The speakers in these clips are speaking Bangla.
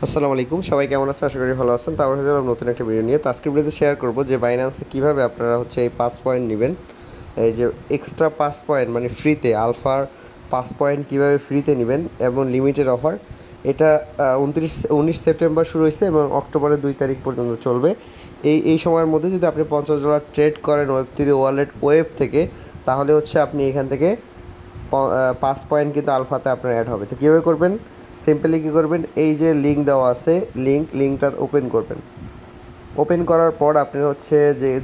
আসসালামু আলাইকুম, সবাই কেমন আছেন? আশা করি ভালো আছেন। তারপর হচ্ছে নতুন একটা ভিডিও নিয়ে তো আজকের ভিডিওতে শেয়ার করব যে বাইন্যান্সে কীভাবে আপনারা হচ্ছে এই 5 পয়েন্ট নেবেন। এই যে এক্সট্রা 5 পয়েন্ট মানে ফ্রিতে আলফার 5 পয়েন্ট কীভাবে ফ্রিতে নেবেন এবং লিমিটেড অফার। এটা 19 সেপ্টেম্বর শুরু হয়েছে এবং অক্টোবরের 2 তারিখ পর্যন্ত চলবে। এই সময়ের মধ্যে যদি আপনি $50 ট্রেড করেন ওয়েব3 ওয়েব থেকে, তাহলে হচ্ছে আপনি এখান থেকে 5 পয়েন্ট কিন্তু আলফাতে আপনার অ্যাড হবে। তো কীভাবে করবেন? সিম্পলি কী করবেন, এই যে লিঙ্ক দেওয়া আছে, লিঙ্কটা ওপেন করবেন। ওপেন করার পর আপনি হচ্ছে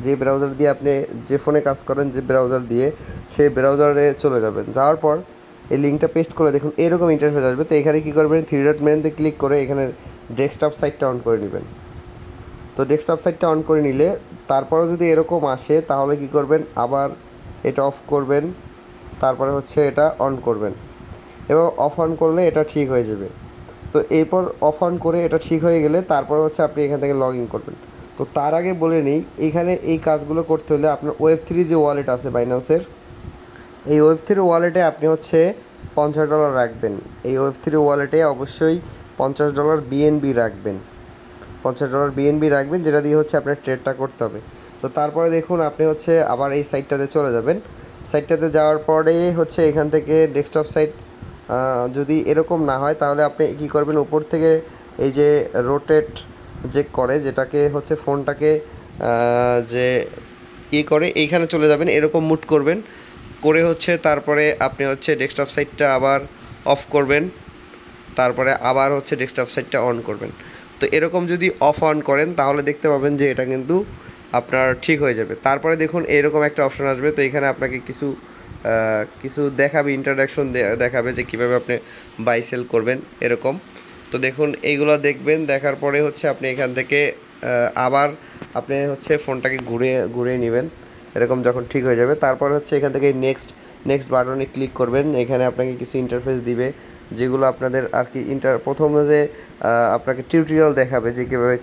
যে ব্রাউজার দিয়ে আপনি যে ফোনে কাজ করেন, যে ব্রাউজার দিয়ে, সেই ব্রাউজারে চলে যাবেন। যাওয়ার পর এই লিঙ্কটা পেস্ট করে দেখুন এরকম ইন্টারফেস আসবে। তো এখানে কী করবেন, থ্রি ডট মেনুতে ক্লিক করে এখানে ডেস্কটপ সাইটটা অন করে নেবেন। তো ডেস্কটপ সাইটটা অন করে নিলে তারপরেও যদি এরকম আসে, তাহলে কী করবেন, আবার এটা অফ করবেন, তারপরে হচ্ছে এটা অন করবেন এবং অফ অন করলে এটা ঠিক হয়ে যাবে। তো এরপর অফ অন করে এটা ঠিক হয়ে গেলে তারপর হচ্ছে আপনি এখান থেকে লগ ইন করবেন। তো তার আগে বলে নিই, এখানে এই কাজগুলো করতে হলে আপনার ওয়েব3 যে ওয়ালেট আছে বাইন্যান্সের, এই ওয়েব3 ওয়ালেটে আপনি হচ্ছে $50 রাখবেন। এই ওয়েব3 ওয়ালেটে অবশ্যই $50 বিএনবি রাখবেন। $50 বিএনবি রাখবেন, যেটা দিয়ে হচ্ছে আপনার ট্রেডটা করতে হবে। তো তারপরে দেখুন আপনি হচ্ছে আবার এই সাইটটাতে চলে যাবেন। সাইটটাতে যাওয়ার পরে হচ্ছে এখান থেকে ডেস্কটপ সাইট যদি এরকম না হয়, তাহলে আপনি কী করবেন, উপর থেকে এই যে রোটেট যে করে, যেটাকে হচ্ছে ফোনটাকে যে করে এইখানে চলে যাবেন, এরকম মুভ করবেন, করে হচ্ছে তারপরে আপনি হচ্ছে ডেস্কটপ সাইটটা আবার অফ করবেন, তারপরে আবার হচ্ছে ডেস্কটপ সাইটটা অন করবেন। তো এরকম যদি অফ অন করেন তাহলে দেখতে পাবেন যে এটা কিন্তু আপনার ঠিক হয়ে যাবে। তারপরে দেখুন এরকম একটা অপশন আসবে। তো এখানে আপনাকে কিছু দেখাবে, ইন্ট্রোডাকশন দেখাবে যে কীভাবে আপনি বাই সেল করবেন এরকম। তো দেখুন এইগুলো দেখবেন, দেখার পরে হচ্ছে আপনি এখান থেকে আবার আপনি হচ্ছে ফোনটাকে ঘুরিয়ে নেবেন এরকম যখন ঠিক হয়ে যাবে। তারপর হচ্ছে এখান থেকে নেক্সট বাটনে ক্লিক করবেন। এখানে আপনাকে কিছু ইন্টারফেস দিবে, যেগুলো আপনাদের আর কি প্রথমে যে আপনাকে টিউটোরিয়াল দেখাবে যে কীভাবে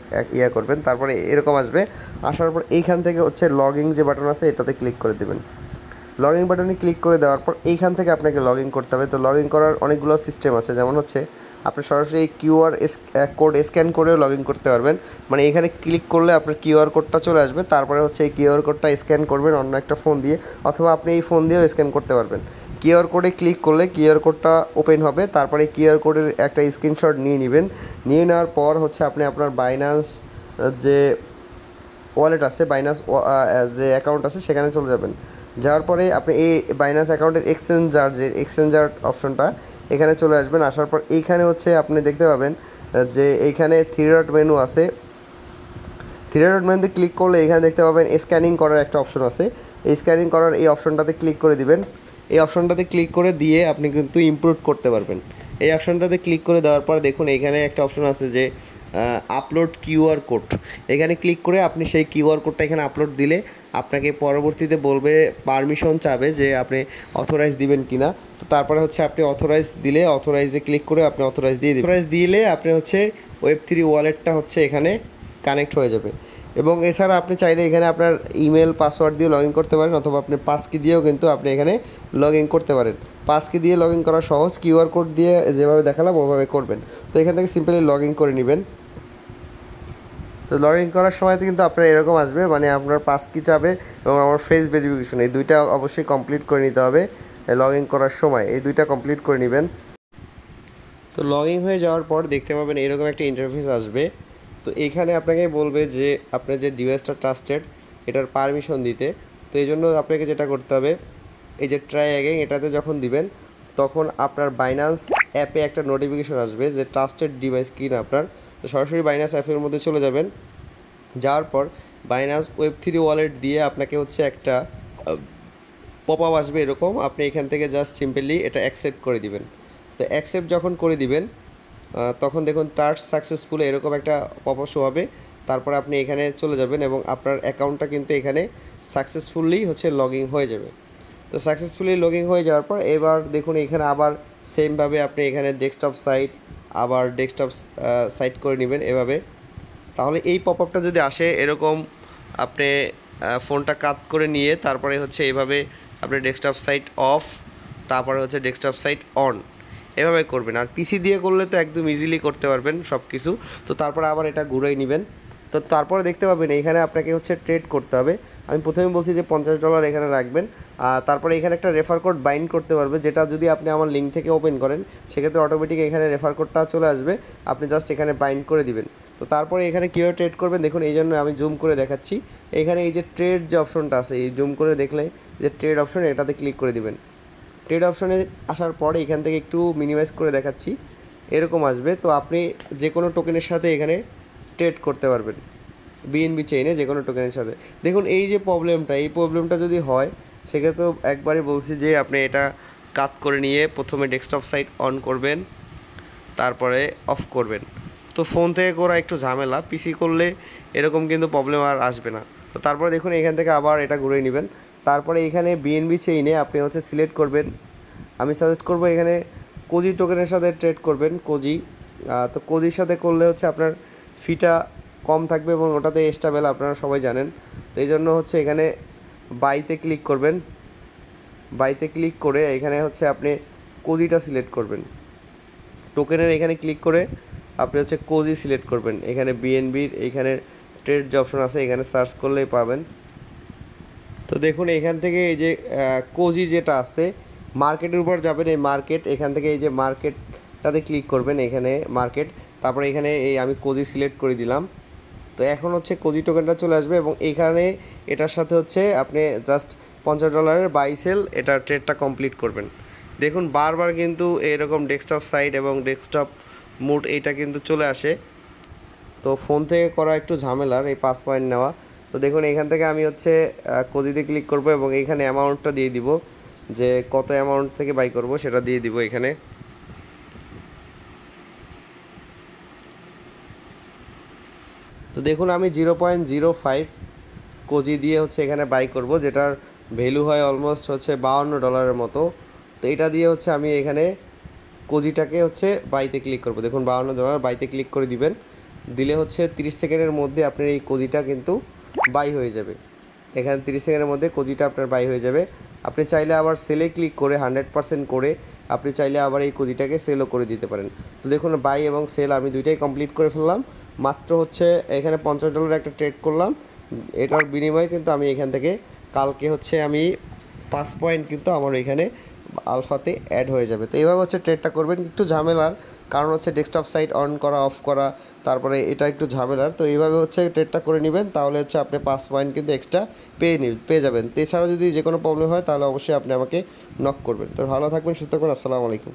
করবেন। তারপরে এরকম আসবে, আসার পর এইখান থেকে হচ্ছে লগ ইন যে বাটন আছে এটাতে ক্লিক করে দেবেন। লগ ইন বাটনে ক্লিক করে দেওয়ার পর এইখান থেকে আপনাকে লগ ইন করতে হবে। তো লগ ইন করার অনেকগুলো সিস্টেম আছে, যেমন হচ্ছে আপনি সরাসরি এই কিউআর কোড স্ক্যান করেও লগ ইন করতে পারবেন। মানে এখানে ক্লিক করলে আপনার কিউআর কোডটা চলে আসবে, তারপরে হচ্ছে এই কিউআর কোডটা স্ক্যান করবেন অন্য একটা ফোন দিয়ে, অথবা আপনি এই ফোন দিয়েও স্ক্যান করতে পারবেন। কিউআর কোডে ক্লিক করলে কিউআর কোডটা ওপেন হবে, তারপরে কিউআর কোডের একটা স্ক্রিনশট নিয়ে নেবেন। নিয়ে নেওয়ার পর হচ্ছে আপনি আপনার বাইন্যান্স যে ওয়ালেট আছে, বাইন্যান্স যে অ্যাকাউন্ট আছে সেখানে চলে যাবেন। যাওয়ার পরে আপনি এই বাইন্যান্স অ্যাকাউন্টের এক্সচেঞ্জার অপশনটা এখানে চলে আসবেন। আসার পর এইখানে হচ্ছে আপনি দেখতে পাবেন যে এইখানে থ্রি ডট মেনু আছে। থ্রি ডট মেনুতে ক্লিক করলে এখানে দেখতে পাবেন স্ক্যানিং করার একটা অপশন আছে। এই স্ক্যানিং করার এই অপশনটাতে ক্লিক করে দিবেন। এই অপশনটাতে ক্লিক করে দিয়ে আপনি কিন্তু ইমপ্রুভ করতে পারবেন। এই অপশনটাতে ক্লিক করে দেওয়ার পর দেখুন এইখানে একটা অপশন আছে যে আপলোড কিউআর কোড। এখানে ক্লিক করে আপনি সেই কিউআর কোডটা এখানে আপলোড দিলে আপনাকে পরবর্তীতে বলবে, পারমিশন চাবে যে আপনি অথরাইজ দিবেন কি না। তো তারপরে হচ্ছে আপনি অথরাইজ দিলে, অথরাইজে ক্লিক করে আপনি অথরাইজ দিয়ে দিবেন। অথরাইজ দিলে আপনি হচ্ছে ওয়েব3 ওয়ালেটটা হচ্ছে এখানে কানেক্ট হয়ে যাবে। এবং এছাড়া আপনি চাইলে এখানে আপনার ইমেল পাসওয়ার্ড দিয়ে লগ ইন করতে পারেন, অথবা আপনি পাস কি দিয়েও কিন্তু আপনি এখানে লগ ইন করতে পারেন। পাস কি দিয়ে লগ ইন করা সহজ, কিউআর কোড দিয়ে যেভাবে দেখালাম ওভাবে করবেন। তো এখান থেকে সিম্পলি লগ ইন করে নেবেন। তো লগ ইন করার সময় কিন্তু আপনার এরকম আসবে, মানে আপনার পাস কি চাবে এবং আমার ফেস ভেরিফিকেশন, এই দুইটা অবশ্যই কমপ্লিট করে নিতে হবে। লগ ইন করার সময় এই দুইটা কমপ্লিট করে নেবেন। তো লগ ইন হয়ে যাওয়ার পর দেখতে পাবেন এরকম একটা ইন্টারফেস আসবে। তো এখানে আপনাকে বলবে যে আপনার যে ডিভাইসটা ট্রাস্টেড এটার পারমিশন দিতে। তো এই জন্য আপনাকে যেটা করতে হবে, এই যে ট্রাই অ্যাগেইন এটাতে যখন দিবেন, তখন আপনার বাইন্যান্স অ্যাপে একটা নোটিফিকেশন আসবে যে ট্রাস্টেড ডিভাইস কিনা আপনার। তো সরাসরি বাইন্যান্স অ্যাপের মধ্যে চলে যাবেন। যাওয়ার পর বাইন্যান্স ওয়েব3 ওয়ালেট দিয়ে আপনাকে হচ্ছে একটা পপ আপ আসবে এরকম, আপনি এখান থেকে জাস্ট সিম্পলি এটা অ্যাকসেপ্ট করে দিবেন। তো অ্যাকসেপ্ট যখন করে দিবেন, তখন দেখুন টাস্ক সাকসেসফুল এরকম একটা পপ আপ শো হবে। তারপরে আপনি এখানে চলে যাবেন এবং আপনার অ্যাকাউন্টটা কিন্তু এখানে সাকসেসফুলি হচ্ছে লগ ইন হয়ে যাবে। তো সাকসেসফুলি লগ ইন হয়ে যাওয়ার পর এবার দেখুন এখানে আবার সেমভাবে আপনি এখানে ডেস্কটপ সাইট করে নেবেন এভাবে। তাহলে এই পপ আপটা যদি আসে এরকম, আপনি ফোনটা কাত করে নিয়ে তারপরে হচ্ছে এইভাবে আপনি ডেস্কটপ সাইট অফ, তারপরে হচ্ছে ডেস্কটপ সাইট অন, এভাবে করবেন। আর পিসি দিয়ে করলে তো একদম ইজিলি করতে পারবেন সব কিছু। তো তারপরে আবার এটা ঘুরাই নেবেন। তো তারপরে দেখতে পাবেন এখানে আপনাকে হচ্ছে ট্রেড করতে হবে। আমি প্রথমে বলছি যে $50 এখানে রাখবেন। আর তারপরে এখানে একটা রেফার কোড বাইন্ড করতে পারবে, যেটা যদি আপনি আমার লিঙ্ক থেকে ওপেন করেন সেক্ষেত্রে অটোমেটিক এখানে রেফার কোডটা চলে আসবে, আপনি জাস্ট এখানে বাইন্ড করে দিবেন। তো তারপরে এখানে কীভাবে ট্রেড করবেন দেখুন, এই জন্য আমি জুম করে দেখাচ্ছি। এখানে এই যে ট্রেড যে অপশনটা আছে, এই জুম করে দেখলে যে ট্রেড অপশন, এটাতে ক্লিক করে দিবেন। ট্রেড অপশনে আসার পরে এখান থেকে একটু মিনিমাইজ করে দেখাচ্ছি, এরকম আসবে। তো আপনি যে কোনো টোকেনের সাথে এখানে ট্রেড করতে পারবেন, বিএনবি চেইনে যে কোনো টোকেনের সাথে। দেখুন এই যে প্রবলেমটা, এই প্রবলেমটা যদি হয় সেক্ষেত্রে একবারই বলছি যে আপনি এটা কাট করে নিয়ে প্রথমে ডেস্কটপ সাইট অন করবেন, তারপরে অফ করবেন। তো ফোন থেকে করা একটু ঝামেলা, পিসি করলে এরকম কিন্তু প্রবলেম আর আসবে না। তো তারপরে দেখুন এখান থেকে আবার এটা ঘুরে নেবেন। তারপরে এখানে বিএনবি চেইনে আপনি হচ্ছে সিলেক্ট করবেন। আমি সাজেস্ট করব এখানে কোজি টোকেনের সাথে ট্রেড করবেন, কোজি। তো কোজির সাথে করলে হচ্ছে আপনার ফিটা কম থাকবে এবং ওটাতে স্টেবল, আপনারা সবাই জানেন। তো এই জন্য হচ্ছে এখানে বাইতে ক্লিক করবেন। বাইতে ক্লিক করে এখানে হচ্ছে আপনি কোজিটা সিলেক্ট করবেন। টোকেনের এখানে ক্লিক করে আপনি হচ্ছে কোজি সিলেক্ট করবেন। এখানে বিএনবির এইখানে ট্রেড যে অপশন আছে এখানে সার্চ করলেই পাবেন। তো দেখুন এখান থেকে এই যে কোজি যেটা আছে, মার্কেটের উপর যাবেন, এই মার্কেট, এখান থেকে এই যে মার্কেটটাতে ক্লিক করবেন, এখানে মার্কেট, তারপরে এখানে এই আমি কোজি সিলেক্ট করে দিলাম। তো এখন হচ্ছে কোজি টোকেনটা চলে আসবে এবং এইখানে এটার সাথে হচ্ছে আপনি জাস্ট $50 বাই সেল, এটা ট্রেডটা কমপ্লিট করবেন। দেখুন বারবার কিন্তু এরকম ডেস্কটপ সাইট এবং ডেস্কটপ মোড এইটা কিন্তু চলে আসে। তো ফোন থেকে করা একটু ঝামেলার এই 5 পয়েন্ট নেওয়া। তো দেখুন এখান থেকে আমি হচ্ছে কোজিতে ক্লিক করব এবং এইখানে অ্যামাউন্টটা দিয়ে দিব, যে কত অ্যামাউন্ট থেকে বাই করব সেটা দিয়ে দিব এখানে। তো দেখুন আমি 0.05 কোজি দিয়ে হচ্ছে এখানে বাই করব, যেটার ভ্যালু হয় অলমোস্ট হচ্ছে $52 মতো। তো এটা দিয়ে হচ্ছে আমি এখানে কোজিটাকে হচ্ছে বাইতে ক্লিক করব। দেখুন $52 বাইতে ক্লিক করে দিবেন, দিলে হচ্ছে 30 সেকেন্ডের মধ্যে আপনার এই কোজিটা কিন্তু বাই হয়ে যাবে। এখানে 30 সেকেন্ডের মধ্যে কোজিটা আপনার বাই হয়ে যাবে। আপনি চাইলে আবার সেলে ক্লিক করে 100% করে আপনি চাইলে আবার এই কোজিটাকে সেলও করে দিতে পারেন। তো দেখুন বাই এবং সেল আমি দুইটাই কমপ্লিট করে ফেললাম। মাত্র হচ্ছে এখানে $50 একটা ট্রেড করলাম। এটার বিনিময়ে কিন্তু আমি এখান থেকে কালকে হচ্ছে আমি 5 পয়েন্ট কিন্তু আমার এখানে আলফাতে অ্যাড হয়ে যাবে। তো এইভাবে হচ্ছে ট্রেডটা করবেন, একটু ঝামেলার, কারণ হচ্ছে ডেস্কটপ সাইট অন করা অফ করা, তারপরে এটা একটু ঝামেলার। তো এইভাবে হচ্ছে ট্রেডটা করে নেবেন, তাহলে হচ্ছে আপনি 5 পয়েন্ট কিন্তু এক্সট্রা পেয়ে যাবেন। তো এছাড়াও যদি যে কোনো প্রবলেম হয় তাহলে অবশ্যই আপনি আমাকে নক করবেন। তো ভালো থাকবেন, সুস্থ থাকবেন, আসসালামু আলাইকুম।